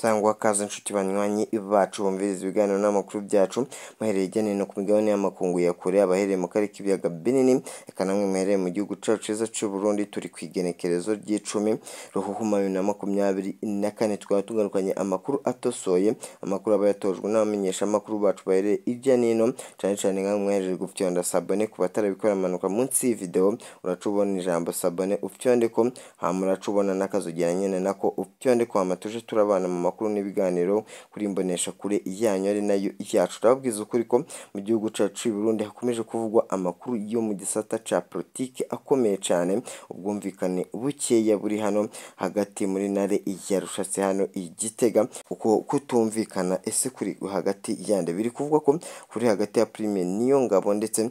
sangwa kaza inshuti banywanyi bacu bumviriza ibiganiro n'amakuru byacu muhereye ijyanye no ku migabane y'amakungu ya kure abahereye mu karere k'ibiyaga binini eka namwe muhereye mu gihugu cacu ciza c'u Burundi turi kwigenekerezo ry'icumi ruhuhuma 2024 twaba tugarukanye amakuru atosoye amakuru aba yatojwe n'abamenyesha amakuru bacu bahereye ijya nino cyane cyane nka mwejeje gufyonda sabone ku batarabikora amanuka munsi y'video uracubona ijambo sabone ufyonde ko hamuracubona n'akazogera nyene nako ufyonde ko amatuje turabana mu makuru n'ibiganiro kuri imbonesha kure yanyu ari nayo yacu turabwiza ukuri ko mu gihugu cacu c'u Burundi hakomeje kuvugwa amakuru yo mu gisata ca politique akomeye cyane ubwumvikane bukeya buri hano hagati muri nare ya Rushatse hano igitega uko kutumvikana ese kuri hagati yande biri kuvuga ko kuri hagati ya Prime Niyongabo ndetse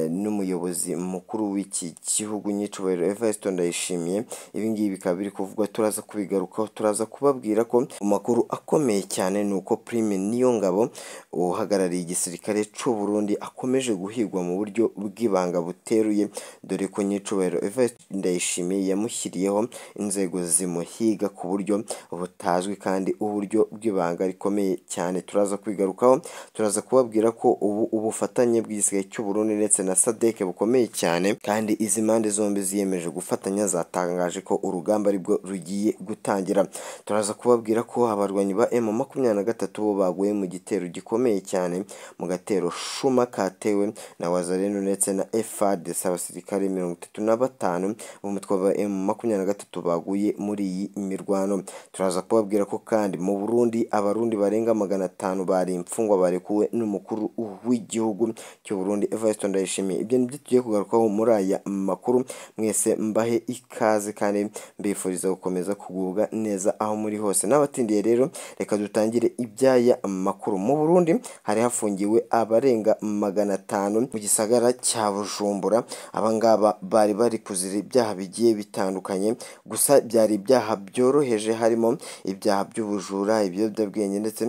n'umuyobozi mukuru w'iki gihugu nyicubahiro Evariste Ndayishimiye ibingibi bikaba biri kuvugwa turaza kubigarukaho turaza kubabwira ko amakuru akomeye cyane nuko Prime Niyongabo uhagarariye igisirikare c'u Burundi akomeje guhigwa mu buryo bw'ibanga buteruye dore ko nyicubahiro Evariste Ndayishimiye yamushyiriyeho inzego zimuhiga ku buryo butazwi kandi uburyo bw'ibanga rikomeye cyane turaza kwigarukaho turaza kubabwira ko ubufatanye bw'igisirikare cy'u Burundi ndetse na SADC bukomeye cyane kandi izi mande zombi ziyemeje gufatanya zatangaje ko urugamba aribwo rugiye gutangira turaza kubabwira ko abarwanyi ba M23 bo baguye mu gitero gikomeye cyane mu gatero shuma katewe na Wazalendo ndetse na FARDC abasirikare 35 b'umutwe wa M23 baguye muri iyi mirwano turaza kubabwira ko kandi mu Burundi abarundi barenga 500 bari imfungwa barekuwe n'umukuru w'igihugu cy'u Burundi Evariste Ndayishimiye ibyo nibyo tugiye kugarukaho muri aya makuru mwese mbahe ikaze kandi mbifuriza gukomeza kugubwa neza aho muri hose n'abatindiye rero reka dutangire ibyaya makuru mu Burundi hari hafungiwe abarenga 500 mu gisagara cya Bujumbura abangaba bari kuzira ibyaha bigiye bitandukanye gusa byari ibyaha byoroheje harimo ibyaha by'ubujura ibiyobyabwenge ndetse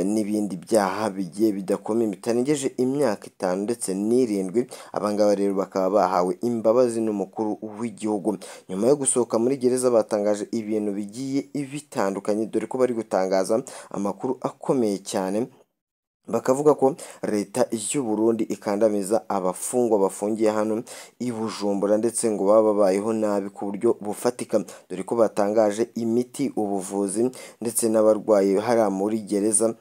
n'ibindi byaha bigiye bidakomeye bitarengeje imyaka 5 ndetse n'irindwi abangaba rero bakaba bahawe imbabazi n'umukuru w'igihugu nyuma yo gusohoka muri gereza batangaje ibintu bigiye bitandukanye dore ko bari gutangaza amakuru akomeye cyane bakavuga ko leta y'u Burundi ikandamiza abafungwa bafungiye hano i Bujumbura ndetse ngo baba babayeho nabi ku buryo bufatika dore ko batangaje imiti ubuvuzi ndetse n'abarwayi hari muri gereza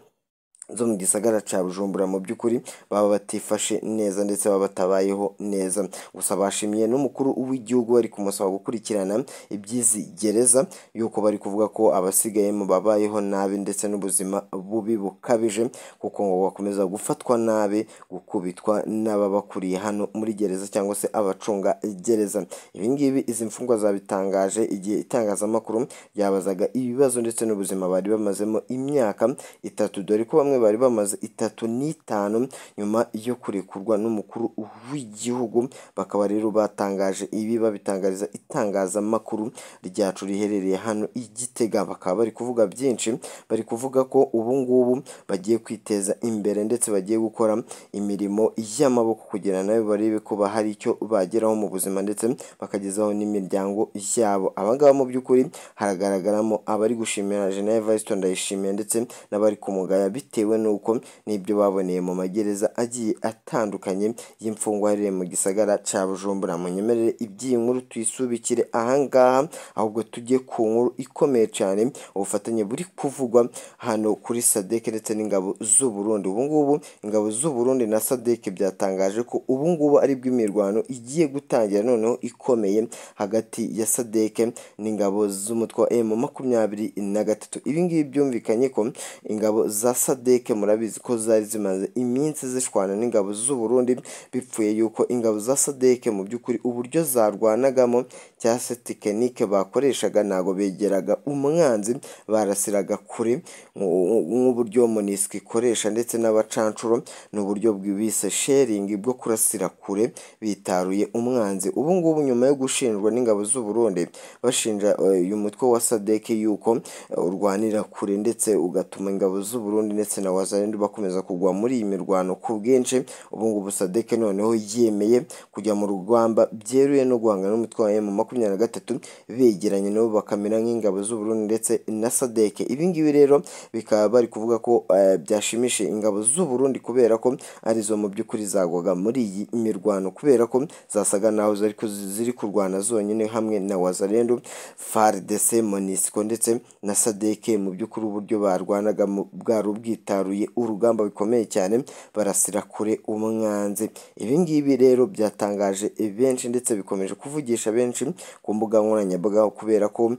zo mu gisagara ca Bujumbura mu by'ukuri baba batifashe neza ndetse baba batabayeho neza gusa bashimiye n'umukuru w'igihugu bari kumusaba gukurikirana ibyizi gereza yuko bari kuvuga ko abasigaye mu babayeho nabi ndetse n'ubuzima bubi bukabije kuko ngo bakomeza gufatwa nabi gukubitwa n'ababakuriye hano muri gereza cyangwa se abacunga gereza ibingibi izi mfungwa zabitangaje igihe itangazamakuru ryabazaga ibibazo ndetse n'ubuzima bari bamazemo imyaka 3 dore ko bamwe bari bamaze 35 nyuma yo kurekurwa n'umukuru w'igihugu bakaba rero batangaje ibi babitangariza itangazamakuru ryacu riherereye hano igitega bakaba bari kuvuga byinshi bari kuvuga ko ubu ngubu bagiye kwiteza imbere ndetse bagiye gukora imirimo y'amaboko kugira nayo barebe ko bahari icyo bageraho mu buzima ndetse bakagezaho n'imiryango yabo abangaba mu by'ukuri haragaragaramo abari gushimira General Evariste Ndayishimiye ndetse n'abari kumugaya bitewe nuko nibyo baboneye mu magereza agiye atandukanye y'imfungwa harire mu gisagara ca Bujumbura munyemerere iby'iyi nkuru tuyisubikire ahangaha ahubwo tujye ku nkuru ikomeye cyane ubufatanye buri kuvugwa hano kuri SADC ndetse n'ingabo z'u Burundi ubu ngubu ingabo z'u Burundi na SADC byatangaje ko ubu ngubu ari bw'imirwano igiye gutangira noneho ikomeye hagati ya SADC n'ingabo z'umutwe wa M23 ibingibi byumvikanye ko ingabo za SADC murabizi ko zari zimaze iminsi zishwana n'ingabo z'u Burundi bipfuye yuko ingabo za SADC mu by'ukuri uburyo zarwanagamo cyangwa se tekinike bakoreshaga nago begeraga umwanzi barasiraga kure nk'uburyo MONUSCO ikoresha ndetse n'abacancuro n'uburyo bwibise sharing bwo kurasira kure bitaruye umwanzi ubu ngubu nyuma yo gushinjwa n'ingabo z'u Burundi bashinja uyu mutwe wa SADC yuko urwanira kure ndetse ugatuma ingabo z'u Burundi ndetse na Wazalendo bakomeza kugwa muri iyi mirwano ku bwinshi. Ubu ngubu Sadek noneho yemeye kujya mu rugamba byeruye no guhangana n'umutwe wa M23 begeranye nabo bakamera nk'ingabo z'u Burundi ndetse na Sadek. Ibi ngibi rero bikaba bari kuvuga ko byashimishije ingabo z'u Burundi kubera ko arizo mu by'ukuri zagwaga muri iyi mirwano, kubera ko zasaga naho ziri kurwana zonyine hamwe na Wazalendo, FARDC, MONUSCO ndetse na Sadek. Mu by'ukuri uburyo barwanaga bwari ubwitaruye urugamba bikomeye cyane, barasira kure umwanzi. Ibi ngibi rero byatangaje benshi ndetse bikomeje kuvugisha benshi ku mbuga nkoranyambaga, kubera ko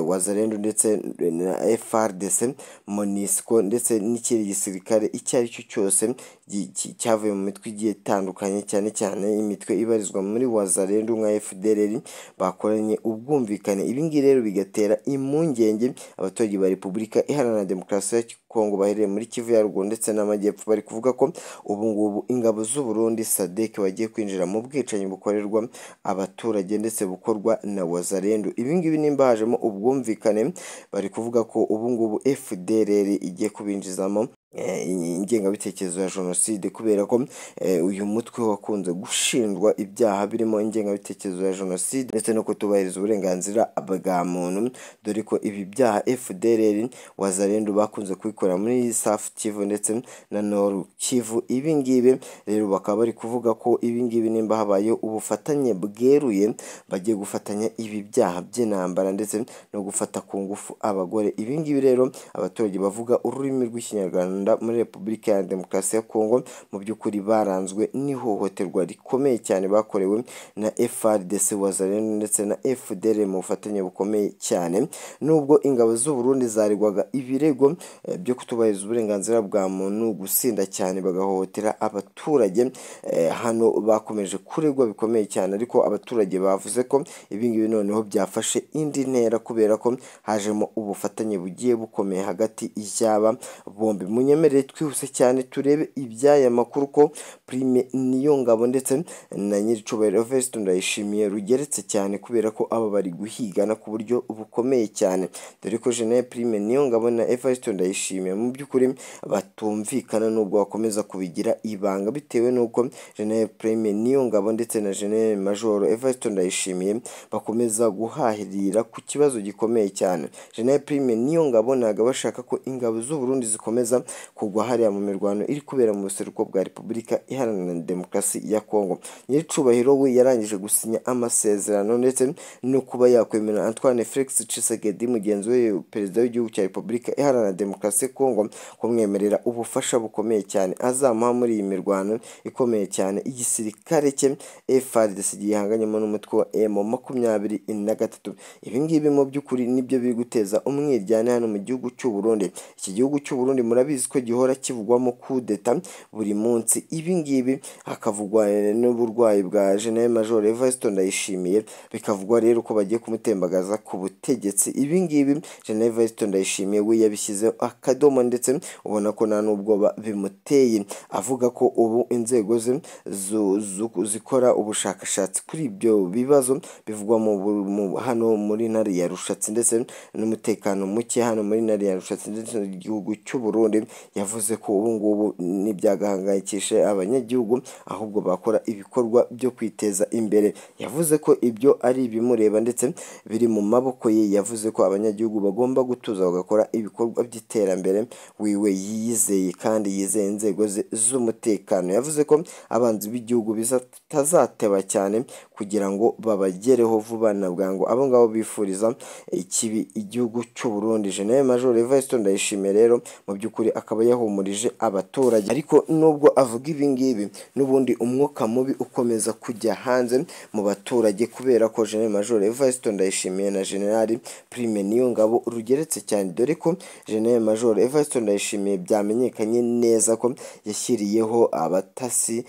Wazalendo ndetse na FARDC, MONUSCO ndetse n'ikindi gisirikare icyo ari cyo cyose cyavuye mu mitwe igiye itandukanye, cyane cyane imitwe ibarizwa muri Wazalendo nka FDLR bakoranye ubwumvikane. Ibi ngibi rero bigatera impungenge abaturage ba Repubulika Iharanira Demokarasi ya Kongo bahereye muri Kivu ya Ruguru ndetse n'Amajyepfo. Bari kuvuga ko ubu ngubu ingabo z'u Burundi Sadek bagiye kwinjira mu bwicanyi bukorerwa abaturage ndetse bukorwa na Wazalendo. Ibi ngibi nimba hajemo ubwumvikane, bari kuvuga ko ubu ngubu FDLR igiye kubinjizamo ingengabitekerezo ya jenoside, kubera ko uyu mutwe wakunze gushinjwa ibyaha birimo ingengabitekerezo ya jenoside ndetse no kutubahiriza uburenganzira bwa muntu, dore ko ibi byaha FDLR Wazalendo bakunze kubikora muri South Kivu ndetse na Nord Kivu. Ibi ngibi rero bakaba bari kuvuga ko ibi ngibi nimba habaye ubufatanye bweruye bagiye gufatanya ibi byaha by'intambara ndetse no gufata ku ngufu abagore. Ibi ngibi rero abaturage bavuga ururimi rw'Ikinyarwanda muri Repubulika ya Demokarasi ya Kongo mu by'ukuri baranzwe n'ihohoterwa rikomeye cyane bakorewe na FARDC, Wazalendo ndetse na FDLR mu bufatanye bukomeye cyane. Nubwo ingabo z'u Burundi zaregwaga ibirego byo kutubahiriza uburenganzira bwa muntu, gusinda cyane bagahohotera abaturage, hano bakomeje kuregwa bikomeye cyane, ariko abaturage bavuze ko ibi ngibi noneho byafashe indi ntera kubera ko hajemo ubufatanye bugiye bukomeye hagati y'aba bombi. Munyemerere twihuse cyane turebe iby'aya makuru ko Prime Niyongabo ndetse na Nyiricubahiro Evariste Ndayishimiye rugeretse cyane, kubera ko aba bari guhigana ku buryo bukomeye cyane, dore ko General Prime Niyongabo na Evariste Ndayishimiye mu by'ukuri batumvikana, nubwo bakomeza kubigira ibanga, bitewe n'uko General Prime Niyongabo ndetse na General Major Evariste Ndayishimiye bakomeza guhahirira ku kibazo gikomeye cyane. General Prime Niyongabo ntabwo bashaka ko ingabo z'u Burundi zikomeza kugwa hariya mu mirwano iri kubera mu buseruko bwa Repubulika Iharanira Demokarasi ya Kongo. Nyiricubahiro we yarangije gusinya amasezerano ndetse no kuba yakwemera Antoine Felix Tshisekedi mugenzi we perezida w'igihugu cya Repubulika Iharanira Demokarasi ya Kongo kumwemerera ubufasha bukomeye cyane azamuha muri iyi mirwano ikomeye cyane igisirikare cye FARDC gihanganyemo n'umutwe wa M23. Ibi ngibi mu by'ukuri nibyo biri guteza umwiryane hano mu gihugu cy'u Burundi. Iki gihugu cy'u Burundi murabizi ko gihora kivugwamo kudeta buri munsi. Ibi ngibi hakavugwa n'uburwayi bwa General Major Evariste Ndayishimiye, bikavugwa rero ko bagiye kumutembagaza ku butegetsi. Ibi ngibi General Evariste Ndayishimiye we yabishyizeho akadomo ndetse ubona ko nta n'ubwoba bimuteye, avuga ko ubu inzego ze zikora ubushakashatsi kuri ibyo bibazo bivugwa hano muri ntare ya Rushatsi ndetse n'umutekano muke hano muri ntare ya Rushatsi ndetse n'igihugu cy'u Burundi. Yavuze ko ubu ngubu n'ibyagahangayikishe abanyagihugu, ahubwo bakora ibikorwa byo kwiteza imbere. Yavuze ko ibyo ari ibimureba ndetse biri mu maboko ye. Yavuze ko abanyagihugu bagomba gutuza bagakora ibikorwa by'iterambere. Wiwe yizeye kandi yizeye inzego z'umutekano. Yavuze ko abanzi b'igihugu bitazateba cyane kugira ngo babagereho vuba na bwangu. Abo ngabo bifuriza ikibi igihugu cy'u Burundi. General Major Evariste Ndayishimiye rero mu by'ukuri akaba yahumurije abaturage, ariko nubwo avuga ibi ngibi n'ubundi umwuka mubi ukomeza kujya hanze mu baturage, kubera ko General Major Evariste Ndayishimiye na General Prime Niyongabo rugeretse cyane, dore ko General Major Evariste Ndayishimiye byamenyekanye neza ko yashyiriyeho abatasi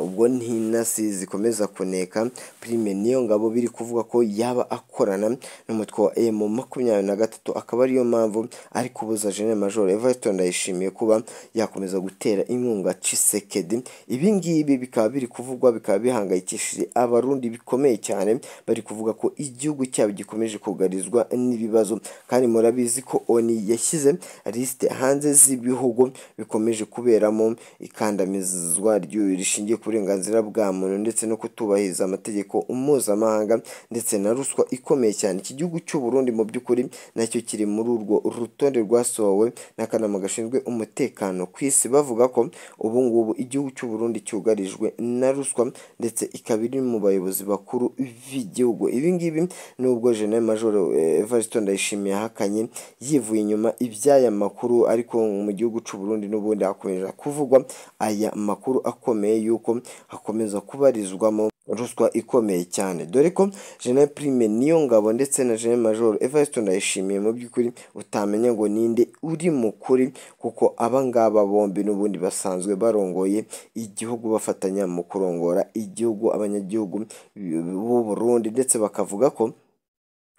ubwo n'intasi zikomeza kuneka Prime Niyongabo, biri kuvuga ko yaba akorana n'umutwe wa M23. Akaba ariyo mpamvu ari kubuza General Major Evariste Ndayishimiye Ndayishimiye kuba yakomeza gutera inkunga Tshisekedi. Ibi ngibi bikaba biri kuvugwa, bikaba bihangayikishije abarundi bikomeye cyane, bari kuvuga ko igihugu cyabo gikomeje kugarizwa n'ibibazo, kandi murabizi ko ONU yashyize lisite hanze z'ibihugu bikomeje kuberamo ikandamizwa rishingiye ku burenganzira bwa muntu ndetse no kutubahiriza amategeko mpuzamahanga ndetse na ruswa ikomeye cyane. Iki gihugu cy'u Burundi mu by'ukuri nacyo kiri muri urwo rutonde rwasohowe n'akanama gashinzwe umutekano ku isi, bavuga ko ubu ngubu igihugu cy'u Burundi cyugarijwe na ruswa ndetse ikaba iri mu bayobozi bakuru b'igihugu. Ibi ngibi nubwo General Major Evariste Ndayishimiye yahakanye yivuye inyuma iby'aya makuru, ariko mu gihugu cy'u Burundi n'ubundi hakomeje kuvugwa aya makuru akomeye yuko hakomeza kubarizwamo ruswa ikomeye cyane, dore ko General Prime Niyongabo ndetse na General Major Evariste Ndayishimiye mu by'ukuri utamenya ngo ninde uri mu kuri, kuko abangaba bombi n'ubundi basanzwe barongoye igihugu, bafatanya mu kurongora igihugu, abanyagihugu b'u Burundi, ndetse bakavuga ko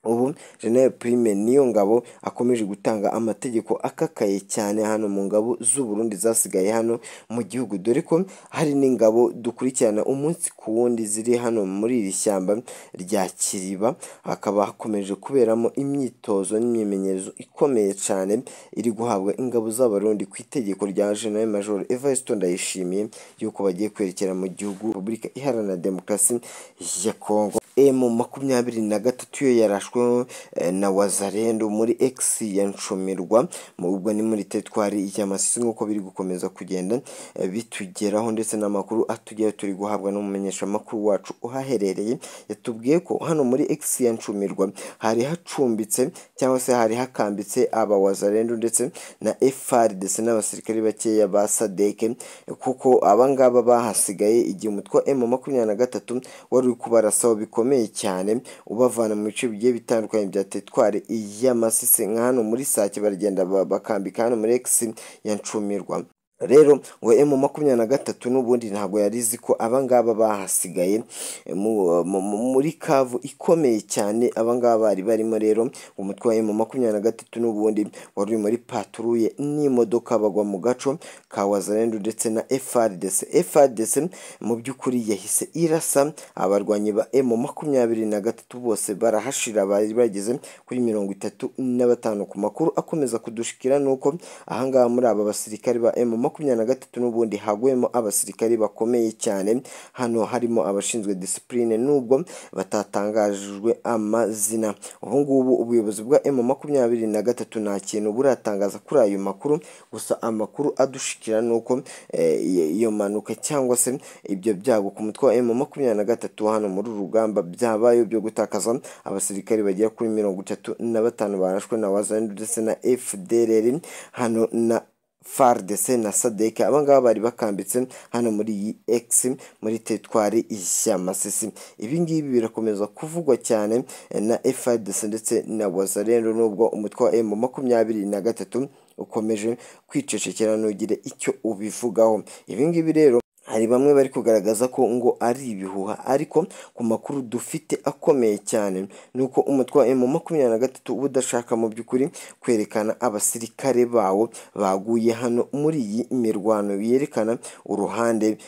ubu General Prime Niyongabo akomeje gutanga amategeko akakaye cyane hano mu ngabo z'u Burundi zasigaye hano mu gihugu, dore ko hari n'ingabo dukurikirana umunsi ku wundi ziri hano muri iri shyamba rya Kiriba. Hakaba hakomeje kuberamo imyitozo n'imyimenyerezo ikomeye cyane iri guhabwa ingabo z'abarundi ku itegeko rya General Major Evariste Ndayishimiye yuko bagiye kwerekera mu gihugu Repubulika Iharanira Demokarasi ya Kongo. M23 yo yarashwe na Wazalendo muri X ya Nshomirwa, ubwo ni muri teritwari ya Masisi nk'uko biri gukomeza kugenda bitugeraho, ndetse n'amakuru atugera turi guhabwa n'umumenyesha makuru wacu uhaherereye, yatubwiye ko hano muri X ya Nshomirwa hari hacumbitse cyangwa se hari hakambitse aba Wazalendo ndetse na FARDC n'abasirikare bakeya ba SADC, kuko abangaba bahasigaye igihe umutwe M23 wari uri kubarasaho bikomeye cyane ubavana mu bice bigiye bitandukanye bya teritwari ya Masisi nka hano muri Sake, baragenda bakambika hano muri X ya Nshomirwa. Rero ngo M23 n'ubundi ntabwo yarizi ko abangaba bahasigaye muri kavu ikomeye cyane. Abangaba bari barimo rero umutwe wa M23 n'ubundi wari muri patrouille n'imodoka bagwa mu gaco ka Wazalendo ndetse na FARDC mu by'ukuri yahise irasa abarwanyi ba M23 bose barahashira, bari bageze kuri 35 ku makuru akomeza kudushikira nuko ahangaha muri aba basirikare ba M23 n'ubundi hagwemo abasirikare bakomeye cyane, hano harimo abashinzwe discipline nubwo batatangajwe amazina. Ubu ngubu ubuyobozi bwa M23 nta kintu buratangaza kuri ayo makuru, gusa amakuru adushikira nuko iyo manuka cyangwa se ibyo byago ku mutwe wa M23 hano muri urugamba byabaye byo gutakaza abasirikare bagera kuri 35 barashwe na Wazalendo ndetse na FDLR hano na FARDC na SADC. Abangaba bari bakambitse hano muri X muri teritwari ya Masisi. Ibi ngibi birakomeza kuvugwa cyane na FARDC ndetse na Wazalendo, nubwo umutwe wa M23 ukomeje kwicecekera ntugire icyo ubivugaho. Ibi ngibi rero hari bamwe bari kugaragaza ko ngo ari ibihuha, ariko ku makuru dufite akomeye cyane nuko umutwe wa M23 udashaka mu by'ukuri kwerekana abasirikare bawo baguye hano muri iyi mirwano, yerekana uruhande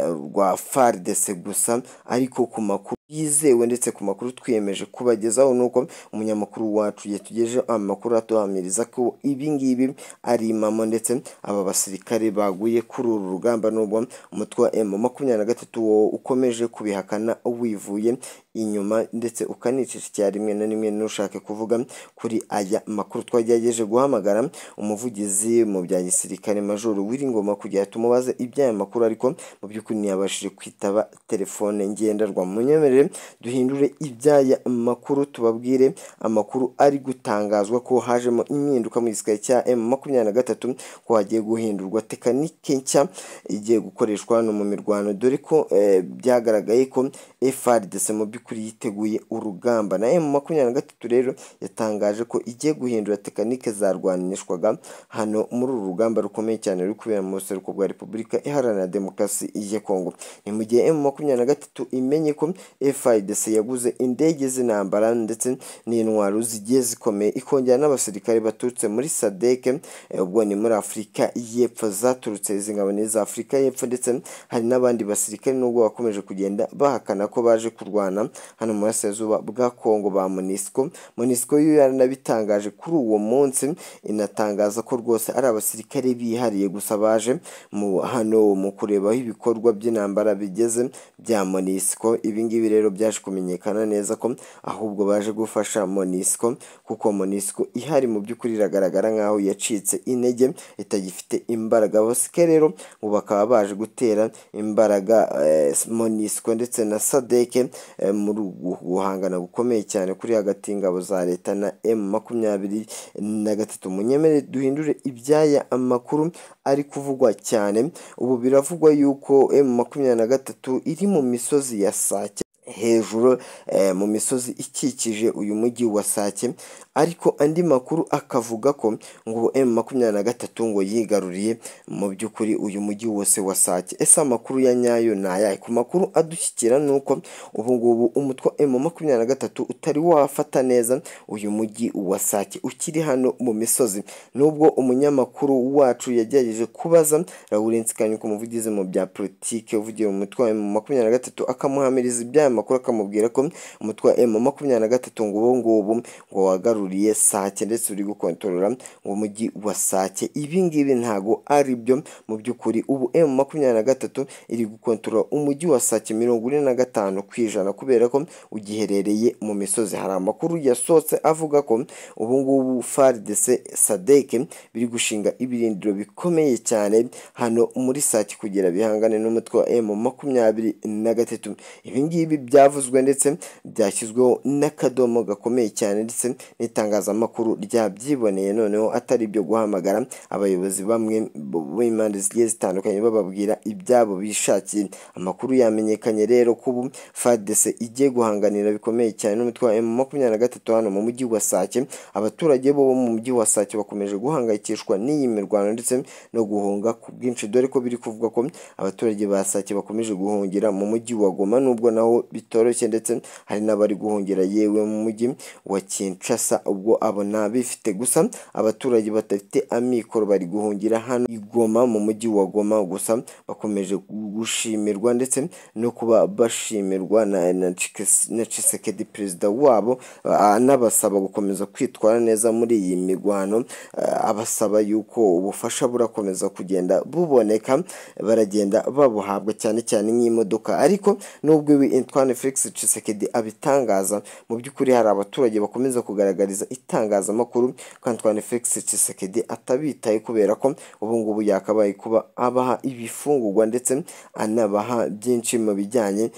rwa FARDC gusa, ariko ku makuru yizewe ndetse ku makuru twiyemeje kubagezaho nuko umunyamakuru wacu yatugejeje amakuru atuhamiriza ko ibi ngibi ari impamo, ndetse aba basirikare baguye kuri uru rugamba nubwo umutwe wa M23 ukomeje kubihakana wivuye inyuma, ndetse ukanicisha rimwe na rimwe nushake kuvuga kuri aya makuru. Twagerageje guhamagara umuvugizi mu bya gisirikare Major Wiringoma kugira tumubaze iby'aya makuru, ariko mu by'ukuri ntiyabashije kwitaba telefone ngendanwa. Munyemerere duhindure iby'aya makuru, tubabwire amakuru ari gutangazwa ko hajemo impinduka mu gisirikare cya M23, ko hagiye guhindurwa tekanike nshya igiye gukoreshwa gukoreshwa hano mu mirwano, dore ko byagaragaye ko FARDC mu by'ukuri yiteguye urugamba. Na M23 rero yatangaje ko igiye guhindura tekanike zarwanishwaga hano muri uru rugamba rukomeye cyane ruri kubera mu buseruko bwa Repubulika Iharanira Demokarasi ya Kongo. Ni mu gihe M23 imenye ko FARDC yaguze indege z'intambara ndetse n'intwaro zigiye zikomeye, ikongera n'abasirikare baturutse muri SADC, ubwo ni muri Afurika y'Epfo zaturutse izi ngabo za Afurika y'Epfo, ndetse hari n'abandi basirikare nubwo bakomeje kugenda bahakana ko baje kurwana hano mu burasirazuba bwa Kongo ba MONUSCO. MONUSCO yo yaranabitangaje kuri uwo munsi, inatangaza ko rwose ari abasirikare bihariye gusa baje hano mu kureba aho ibikorwa by'intambara bigeze bya MONUSCO. Ibi ngibi rero byaje kumenyekana neza ko ahubwo baje gufasha MONUSCO, kuko MONUSCO ihari mu by'ukuri iragaragara nk'aho yacitse intege, itagifite imbaraga. Abasirikare rero ngo bakaba baje gutera imbaraga MONUSCO ndetse na SADC muri guhangana gukomeye cyane kuri hagati y'ingabo za leta na M23. Munyemere duhindure ibyaya amakuru ari kuvugwa cyane. Ubu biravugwa yuko M23 iri mu misozi ya Sake, hejuru mu misozi ikikije uyu mujyi wa Sake, ariko andi makuru akavuga ko ngo M23 ngo yigaruriye mu by'ukuri uyu mujyi wose wa Sake. Ese amakuru ya nyayo nayaye? Ku makuru adushyikira nuko ubu ngubu umutwe M23 utari wafata neza uyu mujyi wa Sake, ukiri hano mu misozi. Nubwo umunyamakuru wacu yagerageje kubaza Lawrence Kanyuka, umuvugizi mu bya politike uvugira umutwe M23, akamuhamiriza ibya makuru, akamubwira ko umutwe M23 ngo ubu ngubu ngo wagaruriye Sake ndetse uri gukontorora ngo umujyi wa Sake. Ibi ngibi ntago ari byo mu by'ukuri. Ubu M23 iri gukontorora umujyi wa Sake 45% kubera ko ugiherereye mu misozi. Hari amakuru yasohotse avuga ko ubu ngubu FARDC SADC biri gushinga ibirindiro bikomeye cyane hano muri Sake kugira bihangane n'umutwe wa M23. Ibi ngibi byavuzwe ndetse byashyizweho n'akadomo gakomeye cyane, ndetse n'itangazamakuru ryabyiboneye, noneho atari byo guhamagara abayobozi bamwe b'impande zigiye zitandukanye bababwira ibyabo bishakiye. Amakuru yamenyekanye rero ko ubu FARDC igiye guhanganira bikomeye cyane n'umutwe wa M23 hano mu mujyi wa Sake. Abaturage bo mu mujyi wa Sake bakomeje guhangayikishwa n'iyi mirwano ndetse no guhunga ku bwinshi, dore ko biri kuvuga ko abaturage ba Sake bakomeje guhungira mu mujyi wa Goma, nubwo naho bitoroshye, ndetse hari n'abari guhungira yewe mu mujyi wa Kinshasa, ubwo abona bifite. Gusa abaturage badafite amikoro bari guhungira hano i Goma mu mujyi wa Goma, gusa bakomeje gushimirwa ndetse no kuba bashimirwa na Tshisekedi perezida wabo, anabasaba gukomeza kwitwara neza muri iyi mirwano, abasaba yuko ubufasha burakomeza kugenda buboneka, baragenda babuhabwa cyane cyane nk'imodoka. Ariko nubwo Antoine Felix Tshisekedi abitangaza, mu by'ukuri hari abaturage bakomeza kugaragariza itangazamakuru ko Antoine Felix Tshisekedi atabitaye, kubera ko ubu ngubu yakabaye kuba abaha ibifungurwa ndetse anabaha byinshi mu bijyanye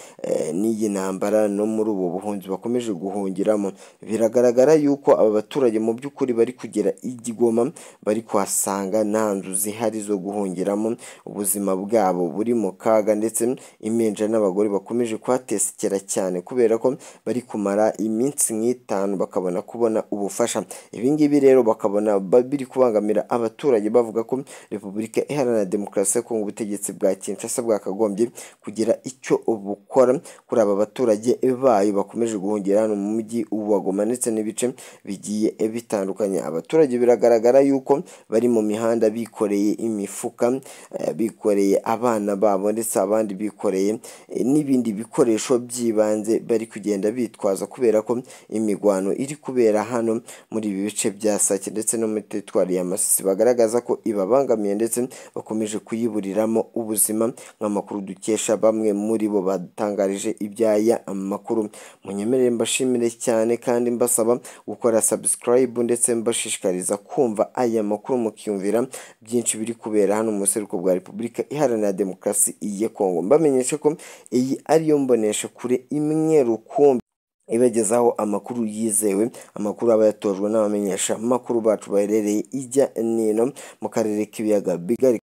n'iyi ntambara no muri ubu buhunzi bakomeje guhungiramo. Biragaragara yuko aba baturage mu by'ukuri bari kugera i Goma, bari kuhasanga nta nzu zihari zo guhungiramo, ubuzima bwabo buri mu kaga, ndetse impinja n'abagore bakomeje kuhatesekera cyane kubera ko bari kumara iminsi nk'itanu bakabona kubona ubufasha. Ibi ngibi rero bakabona biri kubangamira abaturage, bavuga ko Repubulika Iharanira Demokarasi ya Kongo, ubutegetsi bwa Kinshasa bwakagombye kugira icyo bukora kuri aba baturage bayo bakomeje guhungira hano mu mujyi wa Goma ndetse n'ibice bigiye bitandukanye. Abaturage biragaragara yuko bari mu mihanda bikoreye imifuka, bikoreye abana babo, ndetse abandi bikoreye n'ibindi bikoresho by'ibanze bari kugenda bitwaza, kubera ko imigwano iri kubera hano muri ibi bice bya Sake ndetse no muri teritwari ya Masisi. Bagaragaza ko ibabangamiye ndetse bakomeje kuyiburiramo ubuzima, nk'amakuru dukesha bamwe muri bo batangarije ibyaya amakuru. Munyemerere mbashimire cyane kandi mbasaba gukora subscribe, ndetse mbashishikariza kumva aya makuru mukiyumvira byinshi biri kubera hano mu buseruko bwa Repubulika Iharanira Demokarasi ya Kongo. Mbamenyesha ko iyi ariyo mbonesha kure imwe rukumbi ibagezaho amakuru yizewe, amakuru aba yatojwe n'abamenyesha amakuru bacu baherereye ijya nino mu karere k'ibiyaga bigari.